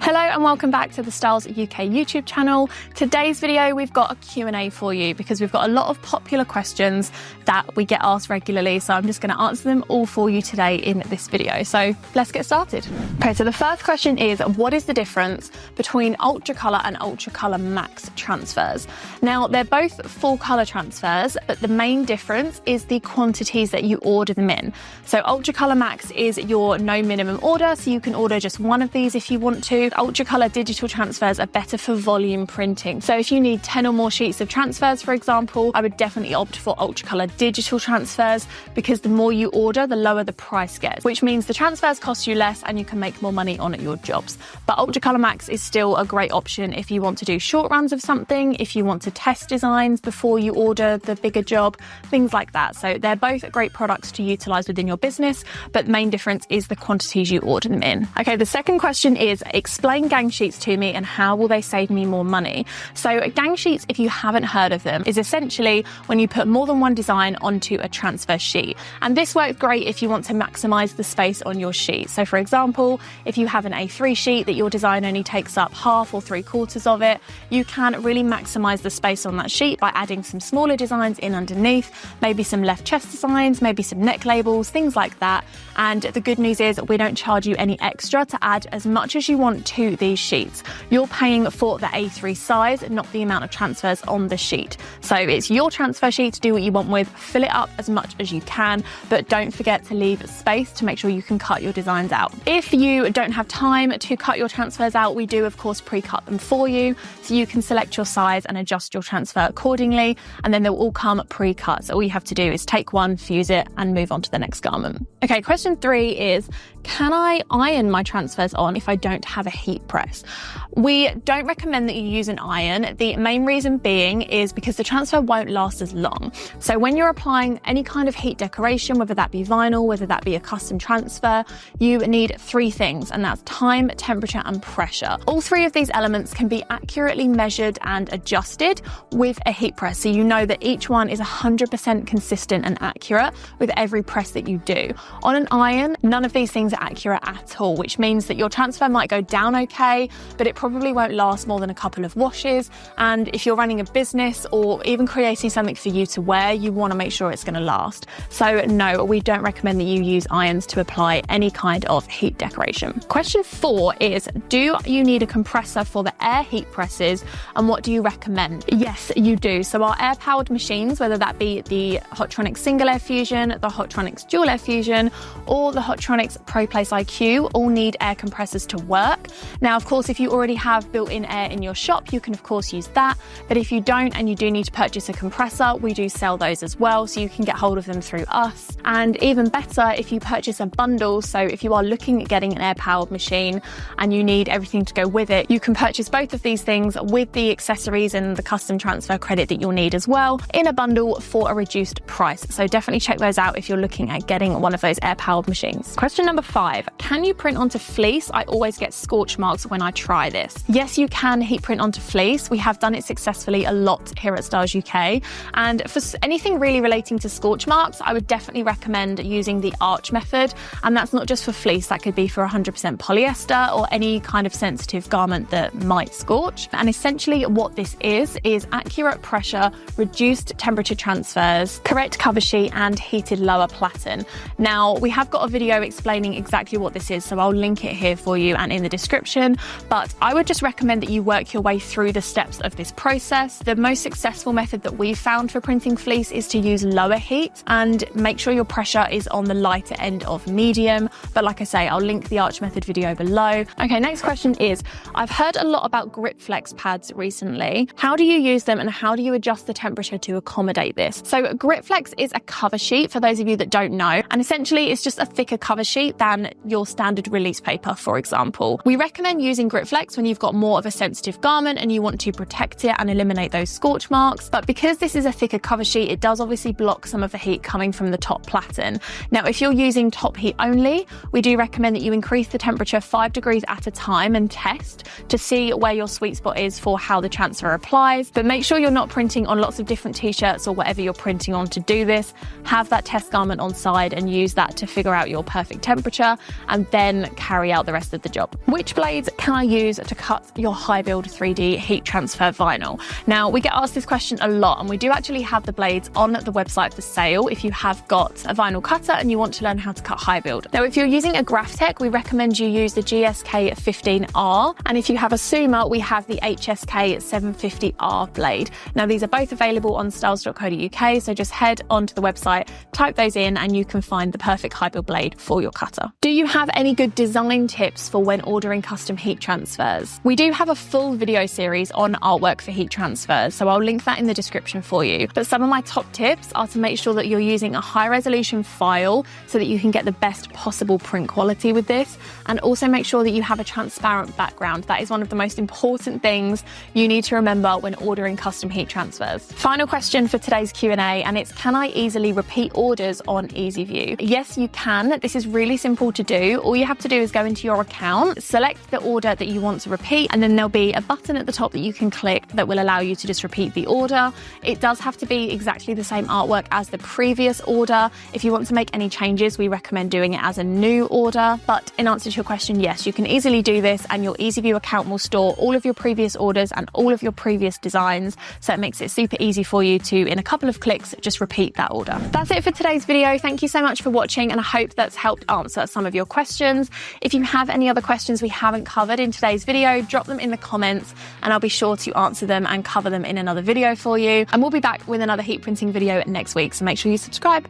Hello and welcome back to the Styles UK YouTube channel. Today's video we've got a Q&A for you because we've got a lot of popular questions that we get asked regularly, so I'm just going to answer them all for you today in this video. So let's get started. Okay, so the first question is, what is the difference between Ultra Colour and Ultra Colour Max transfers? Now, they're both full colour transfers, but the main difference is the quantities that you order them in. So Ultra Colour Max is your no minimum order, so you can order just one of these if you want to. Ultra Colour digital transfers are better for volume printing. So if you need 10 or more sheets of transfers, for example, I would definitely opt for Ultra Colour digital transfers because the more you order, the lower the price gets, which means the transfers cost you less and you can make more money on your jobs. But Ultra Colour Max is still a great option if you want to do short runs of something, if you want to test designs before you order the bigger job, things like that. So they're both great products to utilise within your business, but the main difference is the quantities you order them in. Okay, the second question is, explain gang sheets to me and how will they save me more money? So gang sheets, if you haven't heard of them, is essentially when you put more than one design onto a transfer sheet. And this works great if you want to maximize the space on your sheet. So for example, if you have an A3 sheet that your design only takes up half or 3/4 of it, you can really maximize the space on that sheet by adding some smaller designs in underneath, maybe some left chest designs, maybe some neck labels, things like that. And the good news is we don't charge you any extra to add as much as you want to these sheets. You're paying for the A3 size, not the amount of transfers on the sheet. So it's your transfer sheet to do what you want with, fill it up as much as you can, but don't forget to leave space to make sure you can cut your designs out. If you don't have time to cut your transfers out, we do of course pre-cut them for you, so you can select your size and adjust your transfer accordingly, and then they'll all come pre-cut. So all you have to do is take one, fuse it, and move on to the next garment. Okay, question 3 is, can I iron my transfers on if I don't have a heat press? We don't recommend that you use an iron. The main reason being is because the transfer won't last as long. So when you're applying any kind of heat decoration, whether that be vinyl, whether that be a custom transfer, you need 3 things, and that's time, temperature, and pressure. All 3 of these elements can be accurately measured and adjusted with a heat press, so you know that each one is 100% consistent and accurate with every press that you do. On an iron, none of these things are accurate at all, which means that your transfer might go down okay, but it probably won't last more than a couple of washes. And if you're running a business or even creating something for you to wear, you want to make sure it's going to last. So no, we don't recommend that you use irons to apply any kind of heat decoration. Question 4 is, do you need a compressor for the air heat presses, and what do you recommend? Yes, you do. So our air powered machines, whether that be the Hotronix Single Air Fusion, the Hotronix Dual Air Fusion, or the Hotronix ProPlace IQ, all need air compressors to work. Now, of course, if you already have built-in air in your shop, you can of course use that. But if you don't and you do need to purchase a compressor, we do sell those as well, so you can get hold of them through us. And even better, if you purchase a bundle, so if you are looking at getting an air-powered machine and you need everything to go with it, you can purchase both of these things with the accessories and the custom transfer credit that you'll need as well in a bundle for a reduced price. So definitely check those out if you're looking at getting one of those air-powered machines. Question number 5, can you print onto fleece? I always get scorch marks when I try this. Yes, you can heat print onto fleece. We have done it successfully a lot here at Styles UK. And for anything really relating to scorch marks, I would definitely recommend using the arch method. And that's not just for fleece, that could be for 100% polyester or any kind of sensitive garment that might scorch. And essentially what this is accurate pressure, reduced temperature transfers, correct cover sheet, and heated lower platen. Now, we have got a video explaining exactly what this is, so I'll link it here for you and in the description. But I would just recommend that you work your way through the steps of this process. The most successful method that we've found for printing fleece is to use lower heat and make sure your pressure is on the lighter end of medium. But like I say, I'll link the arch method video below. Okay, next question is, I've heard a lot about grip flex pads recently. How do you use them and how do you adjust the temperature to accommodate this? So grip flex is a cover sheet for those of you that don't know, and essentially it's just a thicker cover sheet than your standard release paper, for example. We recommend using grip flex when you've got more of a sensitive garment and you want to protect it and eliminate those scorch marks. But because this is a thicker cover sheet, it does obviously block some of the heat coming from the top platen. Now, if you're using top heat only, we do recommend that you increase the temperature 5 degrees at a time and test to see where your sweet spot is for how the transfer applies. But make sure you're not printing on lots of different t-shirts or whatever you're printing on to do this. Have that test garment on side and use that to figure out your perfect temperature and then carry out the rest of the job. Which blades can I use to cut your high build 3D heat transfer vinyl? Now, we get asked this question a lot, and we do actually have the blades on the website for sale if you have got a vinyl cutter and you want to learn how to cut high build. Now, if you're using a Graphtec, we recommend you use the GSK 15R, and if you have a Suma, we have the HSK 750R blade. Now, these are both available on styles.co.uk, so just head onto the website, type those in, and you can find the perfect high build blade for your cutter. Do you have any good design tips for when ordering custom heat transfers? We do have a full video series on artwork for heat transfers, so I'll link that in the description for you. But some of my top tips are to make sure that you're using a high resolution file so that you can get the best possible print quality with this, and also make sure that you have a transparent background. That is one of the most important things you need to remember when ordering custom heat transfers. Final question for today's Q&A, and it's, can I easily repeat orders on EasyView? Yes, you can. This is really simple to do. All you have to do is go into your account, select the order that you want to repeat, and then there'll be a button at the top that you can click that will allow you to just repeat the order. It does have to be exactly the same artwork as the previous order. If you want to make any changes, we recommend doing it as a new order. But in answer to your question, yes, you can easily do this, and your EasyView account will store all of your previous orders and all of your previous designs, so it makes it super easy for you to, in a couple of clicks, just repeat that order. That's it for today's video. Thank you so much for watching, and I hope that's helped answer some of your questions. If you have any other questions we haven't covered in today's video, drop them in the comments and I'll be sure to answer them and cover them in another video for you. And we'll be back with another heat printing video next week, so make sure you subscribe.